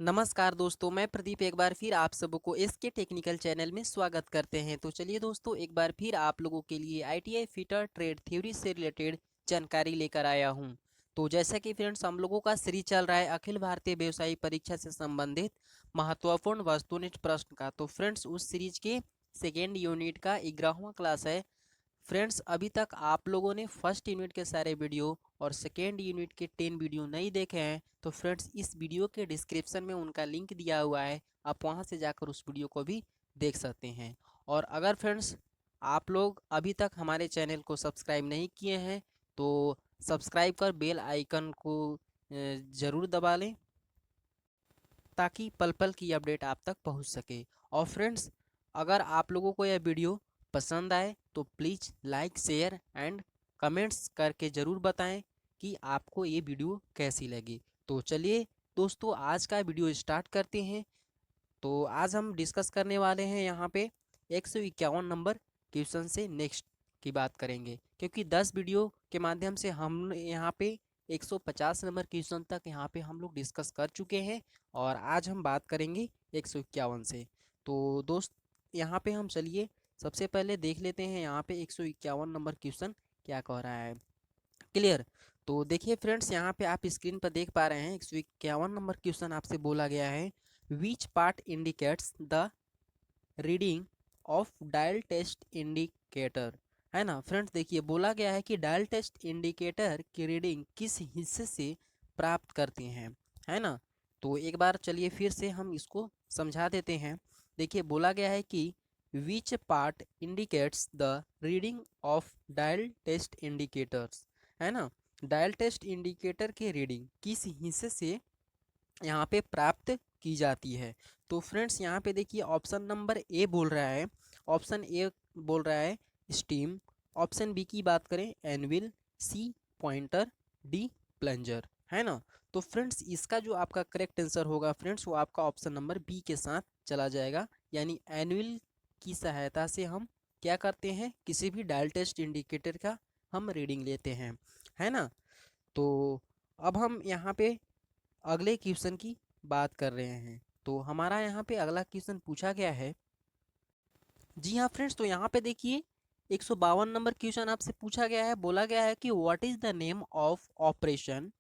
नमस्कार दोस्तों, मैं प्रदीप एक बार फिर आप सबको इसके टेक्निकल चैनल में स्वागत करते हैं। तो चलिए दोस्तों, एक बार फिर आप लोगों के लिए आईटीआई फिटर ट्रेड थ्योरी से रिलेटेड जानकारी लेकर आया हूं। तो जैसा कि फ्रेंड्स हम लोगों का सीरीज चल रहा है अखिल भारतीय व्यवसायिक परीक्षा से संबंधित महत्वपूर्ण वस्तुनिष्ठ प्रश्न का। तो फ्रेंड्स उस सीरीज के सेकेंड यूनिट का 11वां क्लास है। फ्रेंड्स अभी तक आप लोगों ने फर्स्ट यूनिट के सारे वीडियो और सेकेंड यूनिट के 10 वीडियो नहीं देखे हैं तो फ्रेंड्स इस वीडियो के डिस्क्रिप्शन में उनका लिंक दिया हुआ है, आप वहां से जाकर उस वीडियो को भी देख सकते हैं। और अगर फ्रेंड्स आप लोग अभी तक हमारे चैनल को सब्सक्राइब नहीं किए हैं तो सब्सक्राइब कर बेल आइकन को ज़रूर दबा लें ताकि पल पल की अपडेट आप तक पहुंच सके। और फ्रेंड्स अगर आप लोगों को यह वीडियो पसंद आए तो please like share and comments करके ज़रूर बताएं कि आपको ये वीडियो कैसी लगी। तो चलिए दोस्तों, आज का वीडियो स्टार्ट करते हैं। तो आज हम डिस्कस करने वाले हैं यहाँ पे 151 नंबर क्वेश्चन से नेक्स्ट की बात करेंगे, क्योंकि 10 वीडियो के माध्यम से हम यहाँ पे 150 नंबर क्वेश्चन तक यहाँ पे हम लोग डिस्कस कर चुके हैं और आज हम बात करेंगे 151 से। तो दोस्त यहाँ पे हम चलिए सबसे पहले देख लेते हैं यहाँ पे 151 नंबर क्वेश्चन क्या कह रहा है। क्लियर। तो देखिए फ्रेंड्स, यहाँ पे आप स्क्रीन पर देख पा रहे हैं 151 नंबर क्वेश्चन आपसे बोला गया है, which part indicates the reading of dial test indicator. है ना फ्रेंड्स, देखिए बोला गया है कि डायल टेस्ट इंडिकेटर की रीडिंग किस हिस्से से प्राप्त करते हैं। है ना। तो एक बार चलिए फिर से हम इसको समझा देते हैं। देखिए बोला गया है कि which part indicates the reading of dial test indicators. है ना। डायल टेस्ट इंडिकेटर की रीडिंग किस हिस्से से यहाँ पे प्राप्त की जाती है। तो फ्रेंड्स यहाँ पे देखिए ऑप्शन नंबर ए बोल रहा है, ऑप्शन ए बोल रहा है स्टीम, ऑप्शन बी की बात करें एनविल, सी पॉइंटर, डी प्लंजर। है ना। तो फ्रेंड्स इसका जो आपका करेक्ट आंसर होगा फ्रेंड्स वो आपका ऑप्शन नंबर बी के साथ चला जाएगा, यानी एनविल की सहायता से हम क्या करते हैं, किसी भी डायल टेस्ट इंडिकेटर का हम रीडिंग लेते हैं। है ना। तो अब हम यहाँ पे अगले क्वेश्चन की बात कर रहे हैं। तो हमारा यहाँ पे अगला क्वेश्चन पूछा गया है। जी हाँ फ्रेंड्स, तो यहाँ पे देखिए 152 नंबर क्वेश्चन आपसे पूछा गया है, बोला गया है कि what is the name of operation,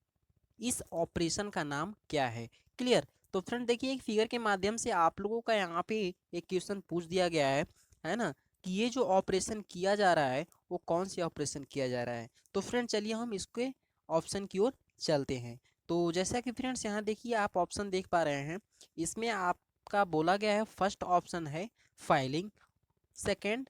इस ऑपरेशन का नाम क्या है। क्लियर। तो फ्रेंड देखिए एक फिगर के माध्यम से आप लोगों का यहाँ पे एक क्वेश्चन पूछ दिया गया है ना, कि ये जो ऑपरेशन किया जा रहा है वो कौन सी ऑपरेशन किया जा रहा है। तो फ्रेंड चलिए हम इसके ऑप्शन की ओर चलते हैं। तो जैसा कि फ्रेंड्स यहाँ देखिए आप ऑप्शन देख पा रहे हैं, इसमें आपका बोला गया है फर्स्ट ऑप्शन है फाइलिंग, सेकेंड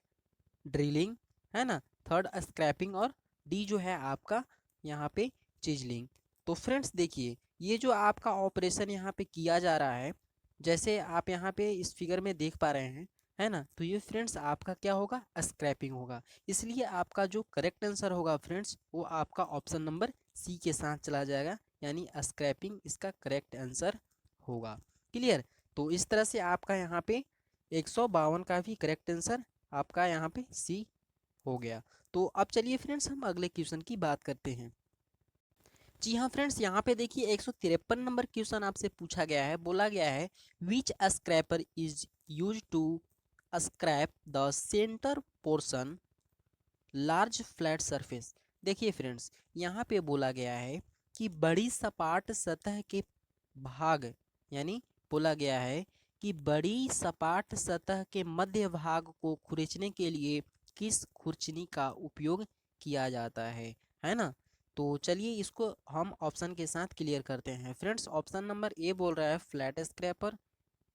ड्रिलिंग, है ना, थर्ड स्क्रैपिंग और डी जो है आपका यहाँ पे चिजलिंग। तो फ्रेंड्स देखिए ये जो आपका ऑपरेशन यहाँ पे किया जा रहा है, जैसे आप यहाँ पे इस फिगर में देख पा रहे हैं, है ना, तो ये फ्रेंड्स आपका क्या होगा, स्क्रैपिंग होगा। इसलिए आपका जो करेक्ट आंसर होगा फ्रेंड्स वो आपका ऑप्शन नंबर सी के साथ चला जाएगा, यानी स्क्रैपिंग इसका करेक्ट आंसर होगा। क्लियर। तो इस तरह से आपका यहाँ पे 152 का भी करेक्ट आंसर आपका यहाँ पे सी हो गया। तो अब चलिए फ्रेंड्स हम अगले क्वेश्चन की बात करते हैं। जी हाँ फ्रेंड्स, यहाँ पे देखिए 153 नंबर क्वेश्चन आपसे पूछा गया है, बोला गया है which scraper is use to scrape the centre portion large flat surface. देखिए फ्रेंड्स यहाँ पे बोला गया है कि बड़ी सपाट सतह के भाग, यानी बोला गया है कि बड़ी सपाट सतह के मध्य भाग को खुरचने के लिए किस खुरचनी का उपयोग किया जाता है ना। तो चलिए इसको हम ऑप्शन के साथ क्लियर करते हैं। फ्रेंड्स ऑप्शन नंबर ए बोल रहा है flat scraper,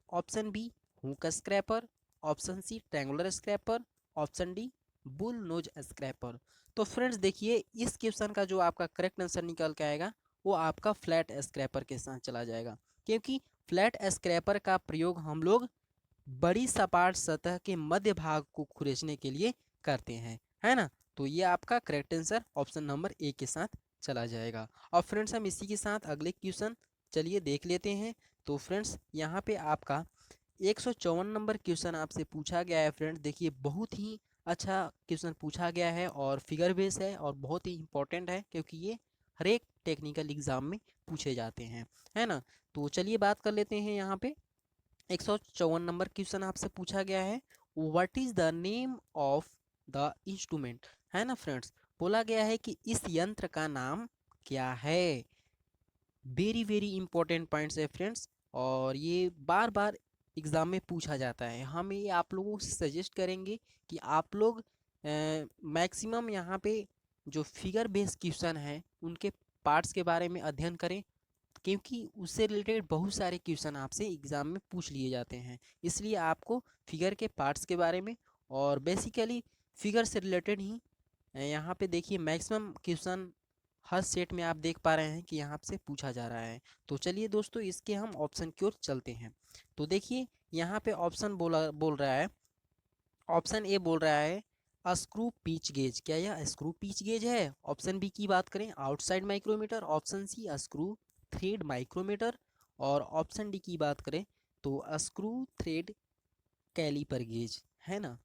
option B hook scraper, option C triangular scraper, option D bull nose scraper. तो फ्रेंड्स देखिए इस क्वेश्चन का जो आपका करेक्ट आंसर निकल के आएगा वो आपका फ्लैट स्क्रैपर के साथ चला जाएगा, क्योंकि फ्लैट स्क्रैपर का प्रयोग हम लोग बड़ी सपाट सतह के मध्य भाग को खुरचने के लिए करते हैं। है ना। तो ये आपका correct answer option number A के साथ चला जाएगा। और फ्रेंड्स हम इसी के साथ अगले क्वेश्चन चलिए देख लेते हैं। तो फ्रेंड्स यहाँ पे आपका 154 नंबर क्वेश्चन आपसे पूछा गया है। फ्रेंड्स देखिए बहुत ही अच्छा क्वेश्चन पूछा गया है और फिगर बेस है और बहुत ही इंपॉर्टेंट है, क्योंकि ये हर एक टेक्निकल एग्जाम में पूछे जाते हैं, है ना। तो चलिए बात कर लेते हैं। यहाँ पे 154 नंबर क्वेश्चन आपसे पूछा गया है, what is the name of the instrument, है ना फ्रेंड्स। बोला गया है कि इस यंत्र का नाम क्या है। वेरी वेरी इंपॉर्टेंट पॉइंट्स है फ्रेंड्स, और ये बार बार एग्जाम में पूछा जाता है। हम ये आप लोगों से सजेस्ट करेंगे कि आप लोग मैक्सिमम यहाँ पे जो फिगर बेस्ड क्वेश्चन हैं उनके पार्ट्स के बारे में अध्ययन करें, क्योंकि उससे रिलेटेड बहुत सारे क्वेश्चन आपसे एग्जाम में पूछ लिए जाते हैं। इसलिए आपको फिगर के पार्ट्स के बारे में और बेसिकली फिगर से रिलेटेड ही यहाँ पे देखिए मैक्सिमम क्वेश्चन हर सेट में आप देख पा रहे हैं कि यहाँ से पूछा जा रहा है। तो चलिए दोस्तों इसके हम ऑप्शन की ओर चलते हैं। तो देखिए यहाँ पे ऑप्शन बोल रहा है, ऑप्शन ए बोल रहा है स्क्रू पिच गेज। क्या यह स्क्रू पिच गेज है? ऑप्शन बी की बात करें outside micrometer, option C screw thread micrometer, और ऑप्शन डी की बात करें तो स्क्रू थ्रेड कैलीपर गेज, है ना।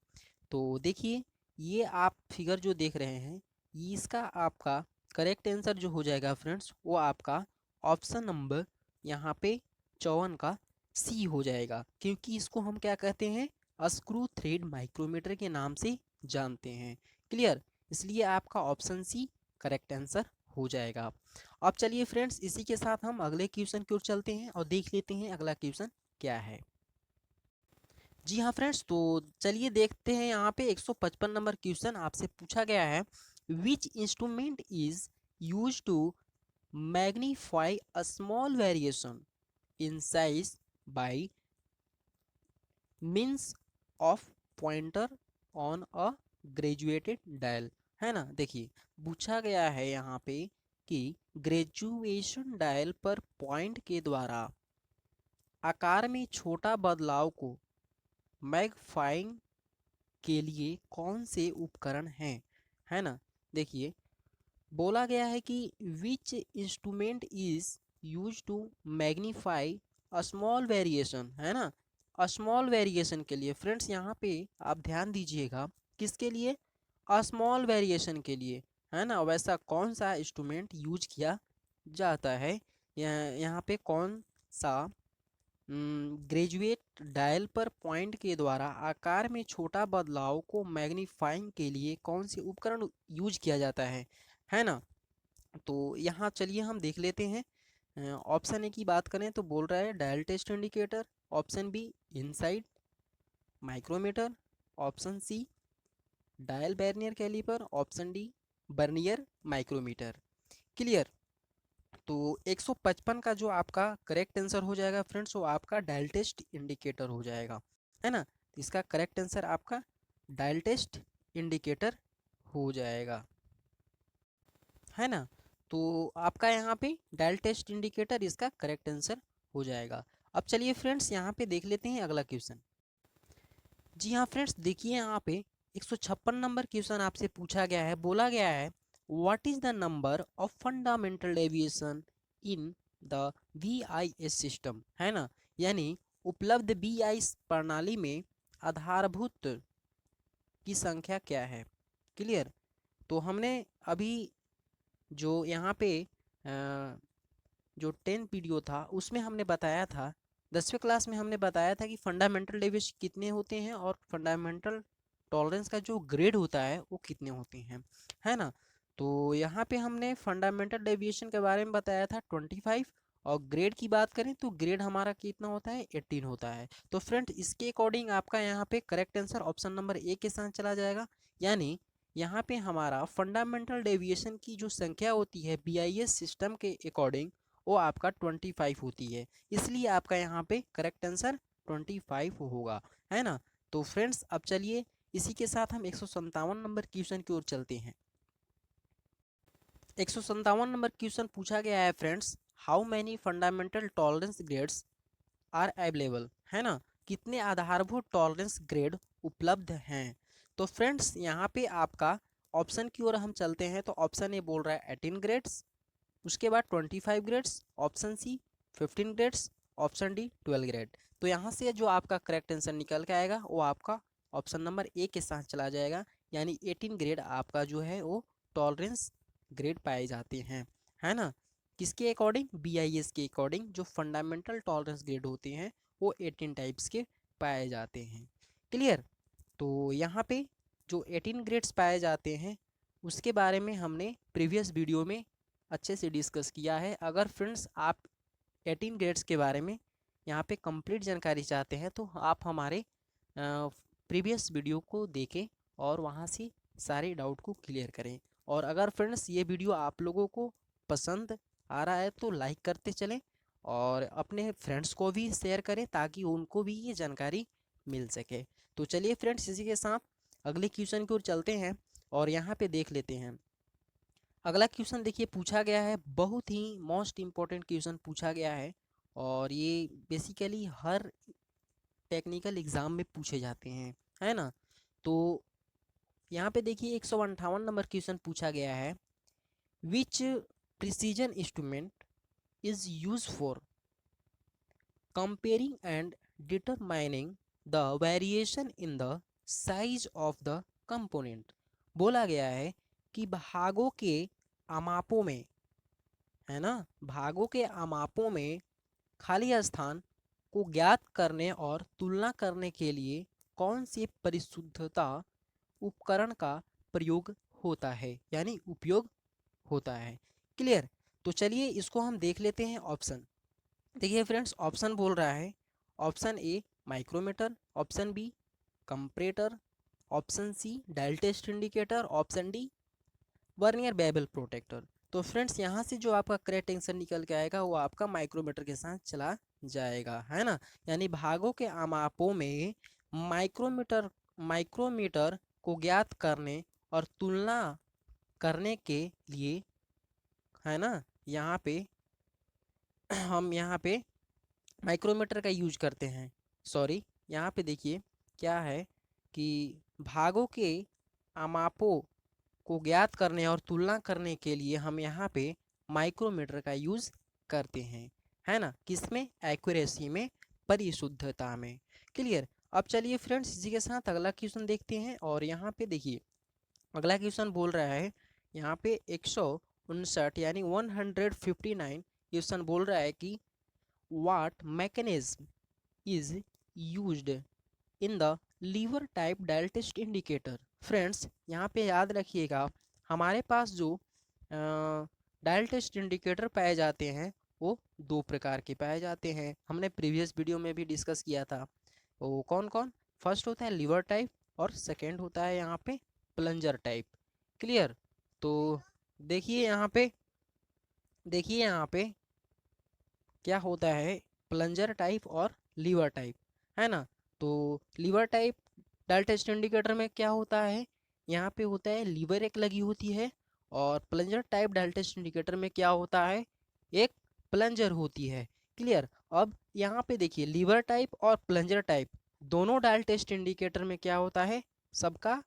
तो देखिए ये आप फिगर जो देख रहे हैं, ये इसका आपका करेक्ट आंसर जो हो जाएगा फ्रेंड्स वो आपका ऑप्शन नंबर यहाँ पे 54 का सी हो जाएगा, क्योंकि इसको हम क्या कहते हैं, स्क्रू थ्रेड माइक्रोमीटर के नाम से जानते हैं। क्लियर, इसलिए आपका ऑप्शन सी करेक्ट आंसर हो जाएगा। अब चलिए फ्रेंड्स इसी के साथ हम अगले क्वेश्चन की ओर चलते हैं और देख लेते हैं अगला क्वेश्चन क्या है। जी हाँ फ्रेंड्स, तो चलिए देखते हैं। यहाँ पे 155 नंबर क्वेश्चन आपसे पूछा गया है, which instrument is use to magnify a small variation in size by means of pointer on a graduated dial, है ना। देखिए पूछा गया है यहाँ पे कि ग्रेजुएशन डायल पर पॉइंट के द्वारा आकार में छोटा बदलाव को मैग्नीफाइंग के लिए कौन से उपकरण हैं, है ना। देखिए बोला गया है कि which instrument is use to magnify a small variation, है ना। स्मॉल वेरिएशन के लिए फ्रेंड्स यहाँ पे आप ध्यान दीजिएगा, किसके लिए, स्मॉल वेरिएशन के लिए, है ना। वैसा कौन सा इंस्ट्रूमेंट यूज किया जाता है, यहाँ पे कौन सा ग्रेजुएट डायल पर पॉइंट के द्वारा आकार में छोटा बदलाव को मैग्नीफाइंग के लिए कौन से उपकरण यूज किया जाता है ना। तो यहाँ चलिए हम देख लेते हैं। ऑप्शन ए की बात करें तो बोल रहा है dial test indicator, option B inside micrometer, option C dial vernier caliper, option D vernier micrometer. Clear, तो 155 का जो आपका करेक्ट आंसर हो जाएगा फ्रेंड्स वो आपका डायल टेस्ट इंडिकेटर हो जाएगा, है ना। तो इसका करेक्ट आंसर आपका डायल टेस्ट इंडिकेटर हो जाएगा, है ना। तो आपका यहाँ पे डायल टेस्ट इंडिकेटर इसका करेक्ट आंसर हो जाएगा। अब चलिए फ्रेंड्स यहाँ पे देख लेते हैं अगला क्वेश्चन। जी हाँ फ्रेंड्स, देखिए यहाँ पे 156 नंबर क्वेश्चन आपसे पूछा गया है। बोला गया है what is the number of fundamental deviation in the VIS system, है ना। यानी उपलब्ध BIS प्रणाली में आधारभूत की संख्या क्या है। क्लियर, तो हमने अभी जो यहाँ पे जो 10 वीडियो था उसमें हमने बताया था, 10वीं क्लास में हमने बताया था कि फंडामेंटल डेविएशन कितने होते हैं और फंडामेंटल टॉलरेंस का जो ग्रेड होता है वो कितने होते हैं, है ना। तो यहाँ पे हमने फंडामेंटल डेविएशन के बारे में बताया था 25, और ग्रेड की बात करें तो ग्रेड हमारा कितना होता है 18 होता है। तो फ्रेंड्स इसके अकॉर्डिंग आपका यहाँ पे correct answer option number A के साथ चला जाएगा। यानी यहाँ पे हमारा फंडामेंटल डेविएशन की जो संख्या होती है BIS सिस्टम के अकॉर्डिंग वो आपका 25 होती है, इसलिए आपका यहाँ पे करेक्ट आंसर 25 होगा, है ना। तो फ्रेंड्स अब चलिए इसी के साथ हम 157 नंबर क्वेश्चन की ओर चलते हैं। 157 नंबर क्वेश्चन पूछा गया है friends, how many fundamental tolerance grades are available, है ना। कितने आधारभूत टॉलरेंस ग्रेड उपलब्ध हैं। तो फ्रेंड्स यहाँ पे आपका ऑप्शन की ओर हम चलते हैं, तो ऑप्शन ए बोल रहा है 18 ग्रेड्स, उसके बाद 25 grades, option C 15 grades, option D 12 grade. तो यहाँ से जो आपका करेक्ट आंसर निकल के आएगा वो आपका ऑप्शन नंबर ए के साथ चला जाएगा। यानी 18 ग्रेड आपका जो है वो टॉलरेंस ग्रेड पाए जाते हैं। है ना। किसके अकॉर्डिंग, BIS के अकॉर्डिंग जो फंडामेंटल टॉलरेंस ग्रेड होते हैं वो 18 टाइप्स के पाए जाते हैं। क्लियर। तो यहाँ पे जो 18 ग्रेड्स पाए जाते हैं उसके बारे में हमने प्रीवियस वीडियो में अच्छे से डिस्कस किया है। अगर फ्रेंड्स आप 18 ग्रेड्स के बारे में यहाँ पे कंप्लीट जानकारी चाहते हैं तो आप हमारे प्रीवियस वीडियो को देखें और वहाँ से सारे डाउट को क्लियर करें। और अगर फ्रेंड्स ये वीडियो आप लोगों को पसंद आ रहा है तो लाइक करते चलें और अपने फ्रेंड्स को भी शेयर करें ताकि उनको भी ये जानकारी मिल सके। तो चलिए फ्रेंड्स, इसी के साथ अगले क्वेश्चन की ओर चलते हैं और यहाँ पे देख लेते हैं। अगला क्वेश्चन देखिए पूछा गया है, बहुत ही मोस्ट इम्पोर्टेंट क्वेश्चन पूछा गया है और ये बेसिकली हर टेक्निकल एग्जाम में पूछे जाते हैं, है ना। तो यहाँ पे देखिए 158 नंबर क्वेश्चन पूछा गया है, which precision instrument is use for comparing and determining the variation in the size of the component. बोला गया है कि भागों के अमापों में, है ना, भागों के अमापों में खाली स्थान को ज्ञात करने और तुलना करने के लिए कौन सी परिशुद्धता उपकरण का प्रयोग होता है, यानी उपयोग होता है। क्लियर। तो चलिए इसको हम देख लेते हैं ऑप्शन। देखिए फ्रेंड्स, ऑप्शन बोल रहा है, option A micrometer, option B comparator, option C dial test indicator, option D vernier bevel protractor. तो फ्रेंड्स यहाँ से जो आपका करेक्ट आंसर निकल के आएगा वो आपका माइक्रोमीटर के साथ चला जाएगा, है ना। यानी भागों के आमापों में माइक्रोमीटर माइक्रोमीटर को ज्ञात करने और तुलना करने के लिए, है ना, यहाँ पे हम यहाँ पे माइक्रोमीटर का यूज करते हैं। सॉरी, यहाँ पे देखिए क्या है कि भागों के आमापों को ज्ञात करने और तुलना करने के लिए हम यहाँ पे माइक्रोमीटर का यूज़ करते हैं, है ना। किसमें, एक्यूरेसी में, परिशुद्धता में। क्लियर। अब चलिए फ्रेंड्स इसी के साथ अगला क्वेश्चन देखते हैं और यहाँ पे देखिए अगला क्वेश्चन बोल रहा है, यहाँ पे 159 यानी 159 क्वेश्चन बोल रहा है कि what mechanism is used in the lever type dial test indicator. Friends यहाँ पे याद रखिएगा, हमारे पास जो डायल टेस्ट इंडिकेटर पाए जाते हैं वो दो प्रकार के पाए जाते हैं। हमने प्रीवियस वीडियो में भी डिस्कस किया था। वो कौन कौन, फर्स्ट होता है लीवर टाइप और सेकेंड होता है यहाँ पे प्लंजर टाइप। क्लियर। तो देखिए यहाँ पे क्या होता है, प्लंजर टाइप और लीवर टाइप, है ना। तो lever type dial test indicator में क्या होता है, यहाँ पे होता है लीवर एक लगी होती है और plunger type dial test indicator में क्या होता है, एक प्लंजर होती है। क्लियर। अब यहाँ पे देखिए लीवर टाइप और प्लंजर टाइप दोनों डायल टेस्ट इंडिकेटर में क्या होता है, सबका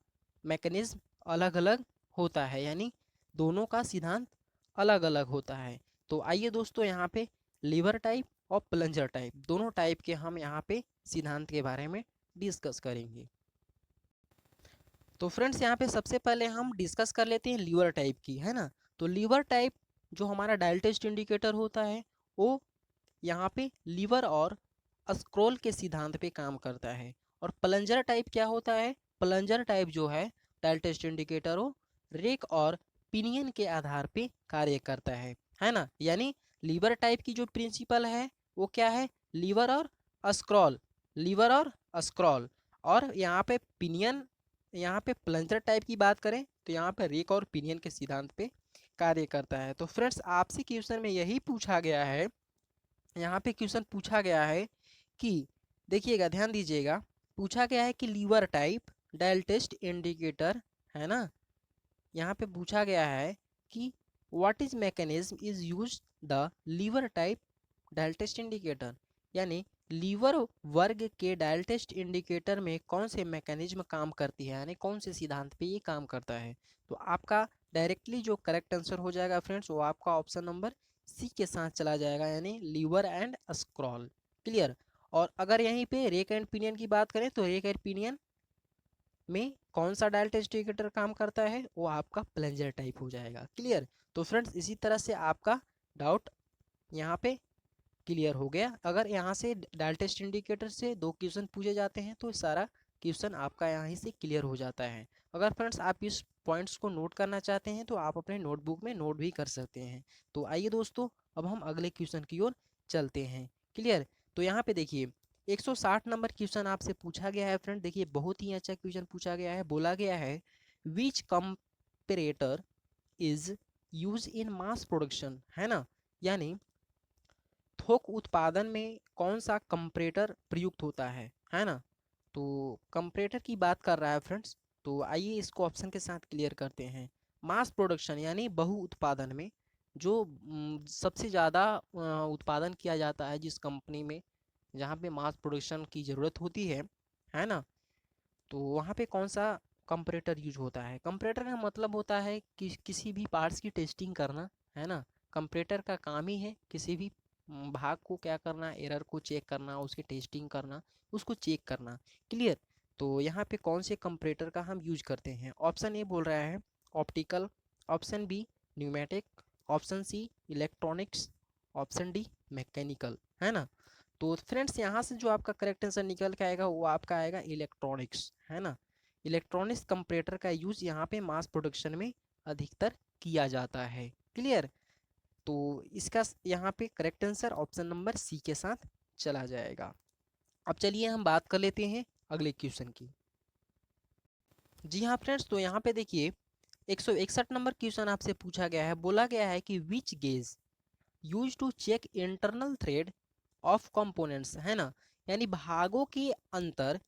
मैकेनिज्म अलग अलग होता है, यानी दोनों का सिद्धांत अलग अलग होता है। तो आइए दोस्तों यहाँ पे लीवर टाइप और प्लंजर टाइप दोनों टाइप के हम यहाँ पे सिद्धांत के बारे में डिस्कस करेंगे। तो फ्रेंड्स यहाँ पे सबसे पहले हम डिस्कस कर लेते हैं लीवर टाइप की, है ना। तो लीवर टाइप जो हमारा डायल टेस्ट इंडिकेटर होता है वो यहाँ पे लीवर और स्क्रॉल के सिद्धांत पे काम करता है। और प्लंजर टाइप क्या होता है, प्लंजर टाइप जो है डायल टेस्ट इंडिकेटर वो रेक और पिनियन के आधार पे कार्य करता है ना। यानी लीवर टाइप की जो प्रिंसिपल है वो क्या है, लीवर और स्क्रॉल, लीवर और स्क्रॉल। और यहाँ पे पिनियन, यहाँ पे प्लंजर टाइप की बात करें तो यहाँ पे रेक और पिनियन के सिद्धांत पे कार्य करता है। तो फ्रेंड्स आपसे क्वेश्चन में यही पूछा गया है, यहाँ पे क्वेश्चन पूछा गया है कि देखिएगा ध्यान दीजिएगा, पूछा गया है कि lever type dial test indicator, है ना। यहाँ पे पूछा गया है कि what is mechanism is use the lever type dial test indicator, यानी लीवर वर्ग के डायल टेस्ट इंडिकेटर में कौन से मैकेनिज्म काम करती है, यानी कौन से सिद्धांत पे ये काम करता है। तो आपका डायरेक्टली जो करेक्ट आंसर हो जाएगा फ्रेंड्स वो आपका ऑप्शन नंबर सी के साथ चला जाएगा, यानी लीवर एंड स्क्रॉल। क्लियर। और अगर यहीं पे रेक एंड पिनियन की बात करें तो रेक एंड पिनियन में कौन सा डायल टेस्ट इंडिकेटर काम करता है, वो आपका प्लंजर टाइप हो जाएगा। क्लियर। तो फ्रेंड्स इसी तरह से आपका डाउट यहाँ पे क्लियर हो गया। अगर यहाँ से डायल टेस्ट इंडिकेटर से 2 क्वेश्चन पूछे जाते हैं तो सारा क्वेश्चन आपका यहाँ ही से क्लियर हो जाता है। अगर फ्रेंड्स आप इस पॉइंट्स को नोट करना चाहते हैं तो आप अपने नोटबुक में नोट भी कर सकते हैं। तो आइए दोस्तों, अब हम अगले क्वेश्चन की ओर चलते हैं। क्लियर। तो यहाँ पे देखिए 160 नंबर क्वेश्चन आपसे पूछा गया है फ्रेंड। देखिए बहुत ही अच्छा क्वेश्चन पूछा गया है। बोला गया है which comparator is use in mass production, है ना, यानी थोक उत्पादन में कौन सा कंपैरेटर प्रयुक्त होता है ना। तो कंपैरेटर की बात कर रहा है फ्रेंड्स। तो आइए इसको ऑप्शन के साथ क्लियर करते हैं। मास प्रोडक्शन यानी बहु उत्पादन में जो सबसे ज़्यादा उत्पादन किया जाता है जिस कंपनी में, जहाँ पे मास प्रोडक्शन की ज़रूरत होती है ना, तो वहाँ पे कौन सा कंपैरेटर यूज होता है। कंपैरेटर का मतलब होता है कि किसी भी पार्ट्स की टेस्टिंग करना, है ना। कंपैरेटर का काम ही है किसी भी भाग को क्या करना, एरर को चेक करना, उसकी टेस्टिंग करना, उसको चेक करना। क्लियर। तो यहाँ पे कौन से कंपैरेटर का हम यूज करते हैं। ऑप्शन ए बोल रहा है optical, option B pneumatic, option C electronics, option D mechanical, है ना। तो फ्रेंड्स यहाँ से जो आपका करेक्ट आंसर निकल के आएगा वो आपका आएगा इलेक्ट्रॉनिक्स, है ना। इलेक्ट्रॉनिक्स कंपैरेटर का यूज यहाँ पे मास प्रोडक्शन में अधिकतर किया जाता है। क्लियर। तो इसका यहाँ पे correct answer option number C के साथ चला जाएगा। अब चलिए हम बात कर लेते हैं अगले क्वेश्चन की। जी हाँ फ्रेंड्स, तो यहाँ पे देखिए 161 नंबर क्वेश्चन आपसे पूछा गया है। बोला गया है कि which gauge use to check internal thread of components, है ना, यानी भागों के अंतर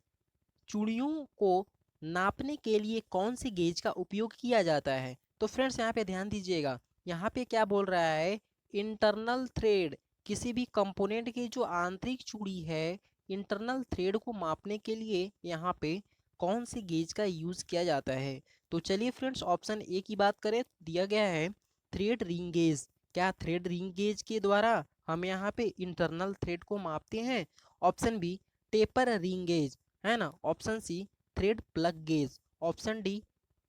चूड़ियों को नापने के लिए कौन सी गेज का उपयोग किया जाता है। तो फ्रेंड्स यहाँ पे ध्यान दीजिएगा, यहाँ पे क्या बोल रहा है, इंटरनल थ्रेड, किसी भी कंपोनेंट की जो आंतरिक चूड़ी है, इंटरनल थ्रेड को मापने के लिए यहाँ पे कौन सी गेज का यूज किया जाता है। तो चलिए फ्रेंड्स ऑप्शन ए की बात करें, दिया गया है थ्रेड रिंग गेज। क्या थ्रेड रिंग गेज के द्वारा हम यहाँ पे इंटरनल थ्रेड को मापते हैं। Option B taper ring gauge, है ना। Option C thread plug gauge, option D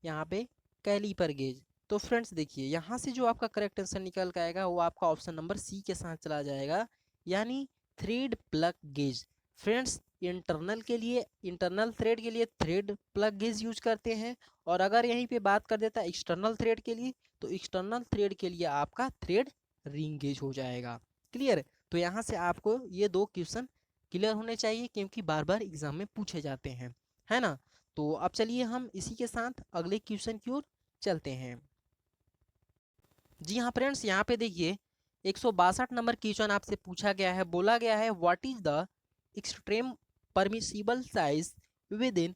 यहाँ पे कैलीपर गेज। तो फ्रेंड्स देखिए यहाँ से जो आपका करेक्ट आंसर निकल के आएगा वो आपका ऑप्शन नंबर सी के साथ चला जाएगा, यानी thread plug gauge. Friends internal के लिए, इंटरनल थ्रेड के लिए थ्रेड प्लग गेज यूज करते हैं, और अगर यहीं पे बात कर देता है एक्सटर्नल थ्रेड के लिए, तो एक्सटर्नल थ्रेड के लिए आपका थ्रेड रिंग गेज हो जाएगा। क्लियर। तो यहाँ से आपको ये 2 क्वेश्चन क्लियर होने चाहिए क्योंकि बार बार एग्जाम में पूछे जाते हैं, है ना। तो अब चलिए हम इसी के साथ अगले क्वेश्चन की ओर चलते हैं। जी हाँ फ्रेंड्स, यहाँ पे देखिए 162 नंबर क्वेश्चन आपसे पूछा गया है। बोला गया है what is the extreme permissible size within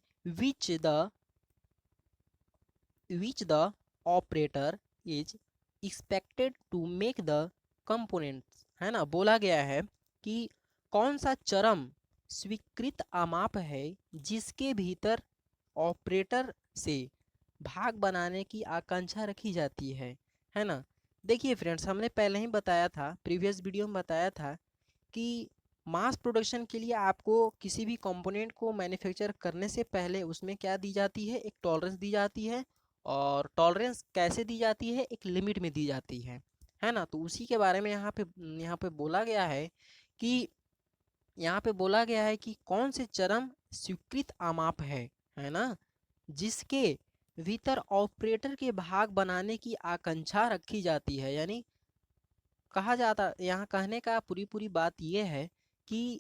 which the operator is expected to make the components, है ना। बोला गया है कि कौन सा चरम स्वीकृत आमाप है जिसके भीतर ऑपरेटर से भाग बनाने की आकांक्षा रखी जाती है ना। देखिए फ्रेंड्स हमने पहले ही बताया था, प्रीवियस वीडियो में बताया था कि मास प्रोडक्शन के लिए आपको किसी भी कंपोनेंट को मैन्युफैक्चर करने से पहले उसमें क्या दी जाती है, एक टॉलरेंस दी जाती है। और टॉलरेंस कैसे दी जाती है, एक लिमिट में दी जाती है ना। तो उसी के बारे में यहाँ पे बोला गया है कि यहाँ पे बोला गया है कि कौन से चरम स्वीकृत आमाप है ना, जिसके भीतर ऑपरेटर के भाग बनाने की आकांक्षा रखी जाती है। यानी कहा जाता, यहाँ कहने का पूरी पूरी बात यह है कि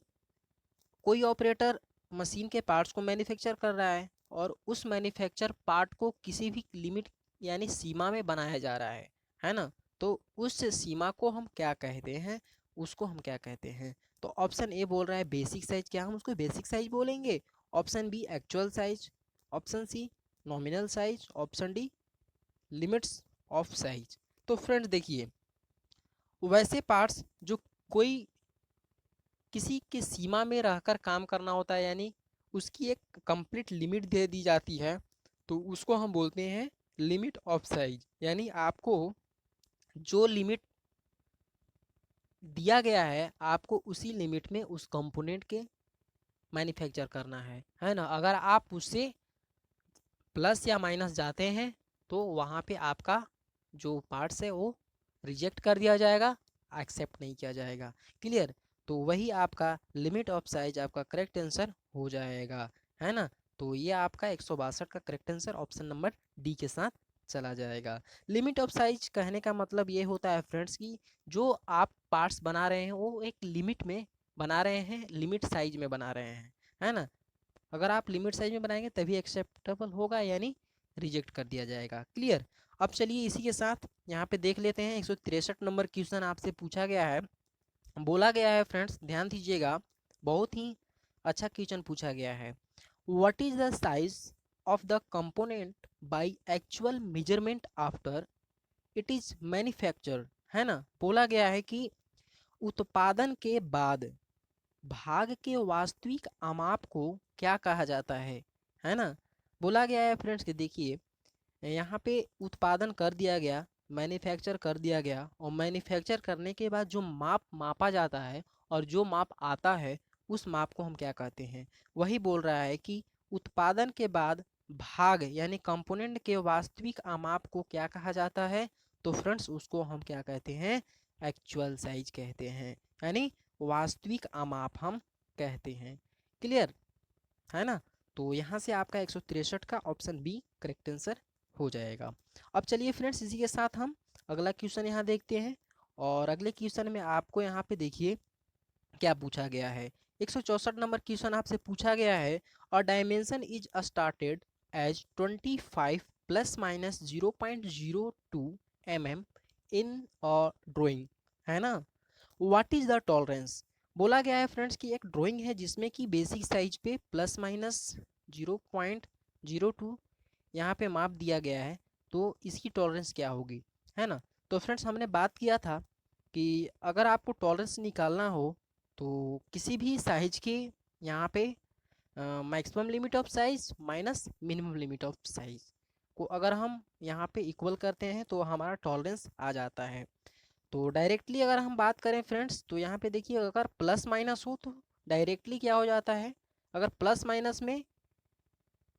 कोई ऑपरेटर मशीन के पार्ट्स को मैन्युफैक्चर कर रहा है और उस मैन्युफैक्चर पार्ट को किसी भी लिमिट यानी सीमा में बनाया जा रहा है ना। तो उस सीमा को हम क्या कहते हैं, उसको हम क्या कहते हैं। तो ऑप्शन ए बोल रहा है बेसिक साइज, क्या हम उसको बेसिक साइज बोलेंगे। Option B actual size, option C nominal size, option D limits of size. तो फ्रेंड्स देखिए वैसे पार्ट्स जो कोई किसी की सीमा में रहकर काम करना होता है, यानी उसकी एक कंप्लीट लिमिट दे दी जाती है, तो उसको हम बोलते हैं लिमिट ऑफ साइज। यानी आपको जो लिमिट दिया गया है आपको उसी लिमिट में उस कंपोनेंट के मैन्युफैक्चर करना है ना। अगर आप उससे प्लस या माइनस जाते हैं तो वहाँ पे आपका जो पार्ट्स है वो रिजेक्ट कर दिया जाएगा, एक्सेप्ट नहीं किया जाएगा। क्लियर? तो वही आपका लिमिट ऑफ साइज आपका करेक्ट आंसर हो जाएगा, है ना। तो ये आपका 162 का correct answer option number D के साथ चला जाएगा। लिमिट ऑफ साइज कहने का मतलब ये होता है फ्रेंड्स कि जो आप पार्ट्स बना रहे हैं वो एक लिमिट में बना रहे हैं, लिमिट साइज में बना रहे हैं, है ना। अगर आप लिमिट साइज में बनाएंगे तभी एक्सेप्टेबल होगा, यानी रिजेक्ट कर दिया जाएगा। क्लियर? अब चलिए इसी के साथ यहाँ पे देख लेते हैं 163 नंबर क्वेश्चन आपसे पूछा गया है। बोला गया है फ्रेंड्स, ध्यान दीजिएगा, बहुत ही अच्छा क्वेश्चन पूछा गया है। What is the size of the component by actual measurement after it is manufactured, है ना। बोला गया है कि उत्पादन के बाद भाग के वास्तविक आमाप को क्या कहा जाता है ना। बोला गया है फ्रेंड्स कि देखिए यहाँ पे उत्पादन कर दिया गया, मैन्युफैक्चर कर दिया गया, और मैन्युफैक्चर करने के बाद जो माप मापा जाता है और जो माप आता है उस माप को हम क्या कहते हैं। वही बोल रहा है कि उत्पादन के बाद भाग यानी कंपोनेंट के वास्तविक आमाप को क्या कहा जाता है, तो फ्रेंड्स उसको हम क्या कहते हैं, एक्चुअल साइज कहते हैं, यानी वास्तविक आमाप हम कहते हैं। क्लियर है ना। तो यहाँ से आपका 163 का ऑप्शन बी करेक्ट आंसर हो जाएगा। अब चलिए फ्रेंड्स इसी के साथ हम अगला क्वेश्चन यहाँ देखते हैं। और अगले क्वेश्चन में आपको यहाँ पे देखिए क्या पूछा गया है। 164 नंबर क्वेश्चन आपसे पूछा गया है, और dimension is started as 25 plus minus 0.02 mm in drawing, है ना। What is the tolerance. बोला गया है फ्रेंड्स कि एक ड्राइंग है जिसमें कि बेसिक साइज पे प्लस माइनस 0.02 यहाँ पे माप दिया गया है, तो इसकी टॉलरेंस क्या होगी, है ना। तो फ्रेंड्स हमने बात किया था कि अगर आपको टॉलरेंस निकालना हो तो किसी भी साइज के यहाँ पे maximum limit of size minus minimum limit of size को अगर हम यहाँ पे इक्वल करते हैं तो हमारा टॉलरेंस आ जाता है। तो डायरेक्टली अगर हम बात करें फ्रेंड्स तो यहाँ पे देखिए अगर प्लस माइनस हो तो डायरेक्टली क्या हो जाता है, अगर प्लस माइनस में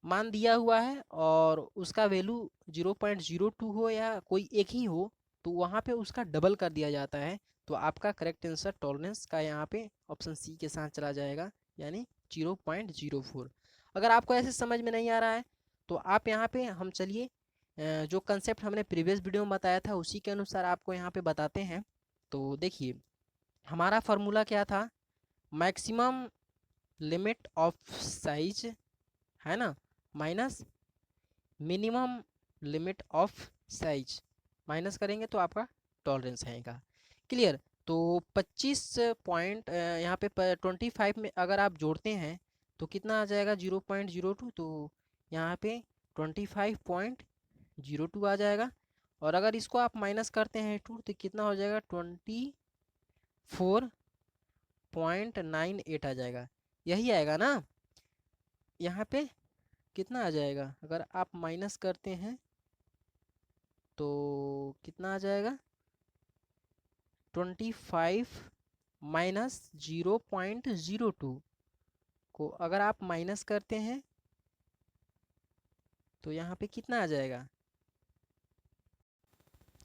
मान दिया हुआ है और उसका वैल्यू 0.02 हो या कोई एक ही हो तो वहाँ पे उसका डबल कर दिया जाता है। तो आपका करेक्ट आंसर टॉलरेंस का यहाँ पे ऑप्शन सी के साथ चला जाएगा, यानी 0.04। अगर आपको ऐसे समझ में नहीं आ रहा है तो आप यहाँ पे हम चलिए जो कंसेप्ट हमने प्रीवियस वीडियो में बताया था उसी के अनुसार आपको यहाँ पे बताते हैं। तो देखिए हमारा फार्मूला क्या था, मैक्सिमम लिमिट ऑफ साइज, है ना, minus minimum limit of size, minus करेंगे तो आपका टॉलरेंस आएगा। क्लियर? तो 25 पॉइंट यहाँ पे 25 में अगर आप जोड़ते हैं तो कितना आ जाएगा 0.02, तो यहाँ पे 25.02 आ जाएगा। और अगर इसको आप माइनस करते हैं 2 तो कितना हो जाएगा 24.98 आ जाएगा, यही आएगा ना। यहाँ पे कितना आ जाएगा अगर आप माइनस करते हैं तो कितना आ जाएगा 25 माइनस 0.02 को अगर आप माइनस करते हैं तो यहाँ पे कितना आ जाएगा,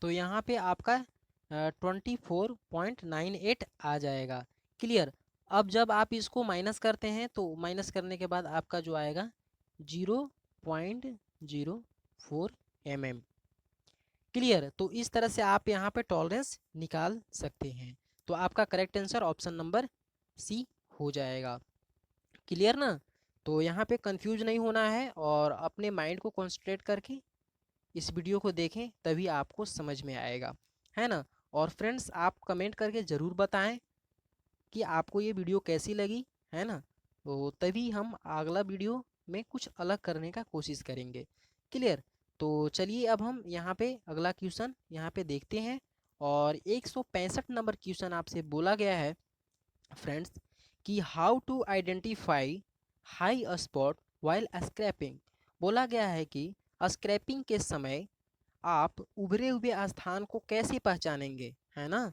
तो यहाँ पे आपका 24.98 आ जाएगा। क्लियर? अब जब आप इसको माइनस करते हैं तो माइनस करने के बाद आपका जो आएगा 0.04 mm। क्लियर? तो इस तरह से आप यहाँ पे टॉलरेंस निकाल सकते हैं। तो आपका correct answer option number C हो जाएगा। क्लियर ना। तो यहाँ पे कंफ्यूज नहीं होना है और अपने माइंड को कॉन्सेंट्रेट करके इस वीडियो को देखें तभी आपको समझ में आएगा, है ना। और फ्रेंड्स आप कमेंट करके ज़रूर बताएं कि आपको ये वीडियो कैसी लगी, है ना। तो तभी हम अगला वीडियो में कुछ अलग करने का कोशिश करेंगे। क्लियर? तो चलिए अब हम यहाँ पे अगला क्वेश्चन यहाँ पे देखते हैं। और 165 नंबर क्वेश्चन आपसे बोला गया है फ्रेंड्स कि how to identify high spot while scraping. बोला गया है कि स्क्रैपिंग के समय आप उभरे हुए स्थान को कैसे पहचानेंगे, है ना।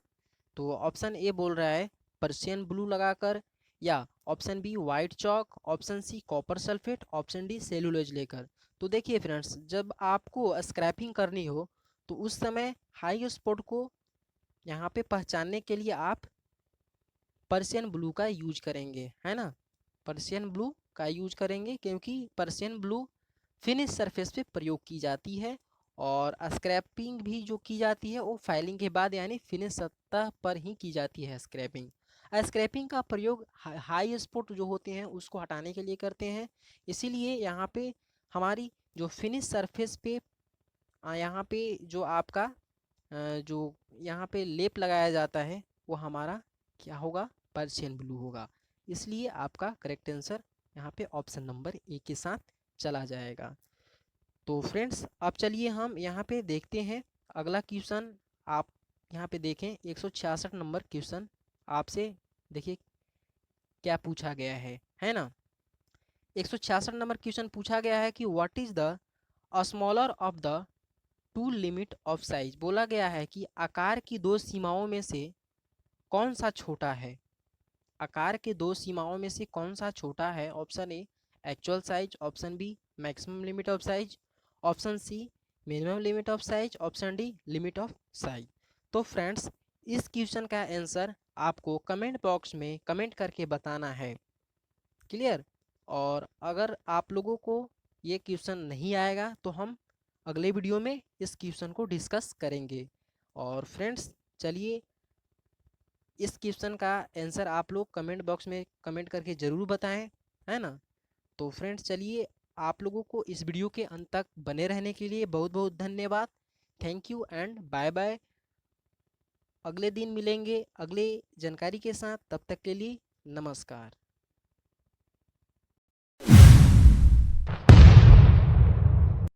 तो ऑप्शन ए बोल रहा है पर्शियन ब्लू लगाकर, या option B white chalk, option C copper sulphate, option D cellulose लेकर। तो देखिए फ्रेंड्स, जब आपको स्क्रैपिंग करनी हो तो उस समय हाई स्पॉट को यहाँ पे पहचानने के लिए आप पर्शियन ब्लू का यूज करेंगे, है ना। पर्शियन ब्लू का यूज करेंगे क्योंकि पर्शियन ब्लू फिनिश सरफेस पे प्रयोग की जाती है, और स्क्रैपिंग भी जो की जाती है वो फाइलिंग के बाद यानी फिनिश सतह पर ही की जाती है स्क्रैपिंग। स्क्रैपिंग का प्रयोग हाई स्पॉट जो होते हैं उसको हटाने के लिए करते हैं। इसीलिए यहाँ पे हमारी जो फिनिश सरफेस पे यहाँ पे जो आपका जो यहाँ पे लेप लगाया जाता है वो हमारा क्या होगा, पर्शियन ब्लू होगा। इसलिए आपका करेक्ट आंसर यहाँ पे ऑप्शन नंबर ए के साथ चला जाएगा। तो फ्रेंड्स अब चलिए हम यहाँ पे देखते हैं अगला क्वेश्चन। आप यहाँ पे देखें 166 नंबर क्वेश्चन आपसे, देखिए क्या पूछा गया है ना। 166 नंबर क्वेश्चन पूछा गया है कि what is the smaller of the two limit of size. बोला गया है कि आकार की दो सीमाओं में से कौन सा छोटा है। आकार के दो सीमाओं में से कौन सा छोटा है। Option A actual size, option B maximum limit of size, option C minimum limit of size, option D limit of size. तो फ्रेंड्स इस क्वेश्चन का आंसर आपको कमेंट बॉक्स में कमेंट करके बताना है। क्लियर। और अगर आप लोगों को ये क्वेश्चन नहीं आएगा तो हम अगले वीडियो में इस क्वेश्चन को डिस्कस करेंगे। और फ्रेंड्स चलिए इस क्वेश्चन का आंसर आप लोग कमेंट बॉक्स में कमेंट करके ज़रूर बताएं, है ना। तो फ्रेंड्स चलिए आप लोगों को इस वीडियो के अंत तक बने रहने के लिए बहुत बहुत धन्यवाद। Thank you and bye bye. अगले दिन मिलेंगे अगले जानकारी के साथ, तब तक के लिए नमस्कार।